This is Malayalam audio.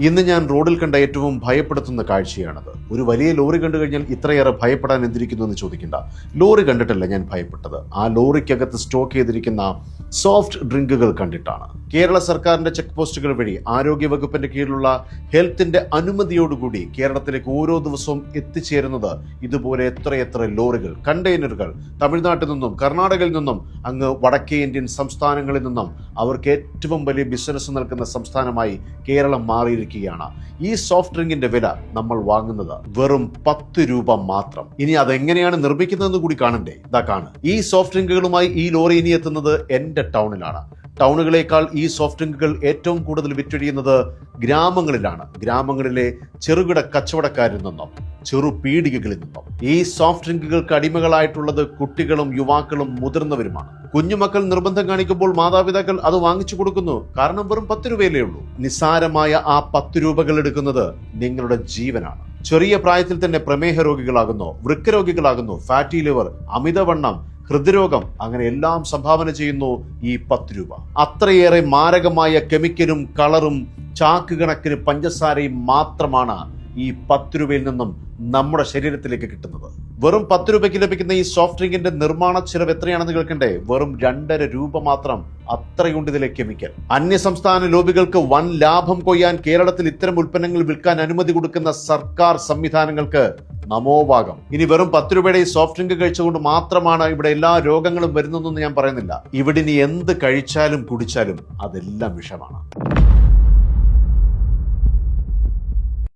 ഇന്ന് ഞാൻ റോഡിൽ കണ്ട ഏറ്റവും ഭയപ്പെടുത്തുന്ന കാഴ്ചയാണത്. ഒരു വലിയ ലോറി കണ്ടു കഴിഞ്ഞാൽ ഇത്രയേറെ ഭയപ്പെടാൻ എന്തിരിക്കുന്നു എന്ന് ചോദിക്കേണ്ട. ലോറി കണ്ടിട്ടല്ല ഞാൻ ഭയപ്പെട്ടത്, ആ ലോറിക്കകത്ത് സ്റ്റോക്ക് ചെയ്തിരിക്കുന്ന സോഫ്റ്റ് ഡ്രിങ്കുകൾ കണ്ടിട്ടാണ്. കേരള സർക്കാരിന്റെ ചെക്ക് പോസ്റ്റുകൾ വഴി ആരോഗ്യ വകുപ്പിന്റെ കീഴിലുള്ള ഹെൽത്തിന്റെ അനുമതിയോടുകൂടി കേരളത്തിലേക്ക് ഓരോ ദിവസവും എത്തിച്ചേരുന്നത് ഇതുപോലെ എത്രയെത്ര ലോറികൾ, കണ്ടെയ്നറുകൾ തമിഴ്നാട്ടിൽ നിന്നും കർണാടകയിൽ നിന്നും അങ്ങ് വടക്കേ ഇന്ത്യൻ സംസ്ഥാനങ്ങളിൽ നിന്നും അവർക്ക് ഏറ്റവും വലിയ ബിസിനസ് നൽകുന്ന സംസ്ഥാനമായി കേരളം മാറിയിരിക്കുകയാണ്. ഈ സോഫ്റ്റ് ഡ്രിങ്കിന്റെ വില നമ്മൾ വാങ്ങുന്നത് വെറും 10 രൂപ മാത്രം. ഇനി അതെങ്ങനെയാണ് നിർമ്മിക്കുന്നതെന്ന് കൂടി കാണണ്ടേ? ഇതാ കാണും. ഈ സോഫ്റ്റ് ഡ്രിങ്കുകളുമായി ഈ ലോറി ഇനി എത്തുന്നത് എന്റെ ടൗണിലാണ്. ടൗണുകളേക്കാൾ ഈ സോഫ്റ്റ് ഡ്രിങ്കുകൾ ഏറ്റവും കൂടുതൽ വിറ്റഴിയുന്നത് ഗ്രാമങ്ങളിലാണ്. ഗ്രാമങ്ങളിലെ ചെറുകിട കച്ചവടക്കാരിൽ നിന്നും ചെറു പീടികകളിൽ നിന്നും. ഈ സോഫ്റ്റ് ഡ്രിങ്കുകൾക്ക് അടിമകളായിട്ടുള്ളത് കുട്ടികളും യുവാക്കളും മുതിർന്നവരുമാണ്. കുഞ്ഞുമക്കൾ നിർബന്ധം കാണിക്കുമ്പോൾ മാതാപിതാക്കൾ അത് വാങ്ങിച്ചു കൊടുക്കുന്നു. കാരണം വെറും 10 രൂപയല്ലേ ഉള്ളൂ. നിസ്സാരമായ ആ 10 രൂപകൾ എടുക്കുന്നത് നിങ്ങളുടെ ജീവനാണ്. ചെറിയ പ്രായത്തിൽ തന്നെ പ്രമേഹ രോഗികളാകുന്നു, വൃക്ക രോഗികളാകുന്നു, ഫാറ്റി ലിവർ, അമിതവണ്ണം, ഹൃദ്രോഗം, അങ്ങനെ എല്ലാം സംഭാവന ചെയ്യുന്നു ഈ 10 രൂപ. അത്രയേറെ മാരകമായ കെമിക്കലും കളറും ചാക്ക് കണക്കിന് പഞ്ചസാരയും മാത്രമാണ് ഈ 10 രൂപയിൽ നിന്നും നമ്മുടെ ശരീരത്തിലേക്ക് കിട്ടുന്നത്. വെറും 10 രൂപയ്ക്ക് ലഭിക്കുന്ന ഈ സോഫ്റ്റ് ഡ്രിങ്കിന്റെ നിർമ്മാണ ചിലവ് എത്രയാണെന്ന് കേൾക്കണ്ടേ? വെറും 2.5 രൂപ മാത്രം. അത്രയുണ്ട് ഇതിലെ കെമിക്കൽ. അന്യസംസ്ഥാന ലോബികൾക്ക് വൻ ലാഭം കൊയ്യാൻ കേരളത്തിൽ ഇത്തരം ഉൽപ്പന്നങ്ങൾ വിൽക്കാൻ അനുമതി കൊടുക്കുന്ന സർക്കാർ സംവിധാനങ്ങൾക്ക് നമോഭാഗം. ഇനി വെറും 10 രൂപയുടെ ഈ സോഫ്റ്റ് ഡ്രിങ്ക് കഴിച്ചുകൊണ്ട് മാത്രമാണ് ഇവിടെ എല്ലാ രോഗങ്ങളും വരുന്നതെന്ന് ഞാൻ പറയുന്നില്ല. ഇവിടെ ഇനി എന്ത് കഴിച്ചാലും കുടിച്ചാലും അതെല്ലാം വിഷമാണ്.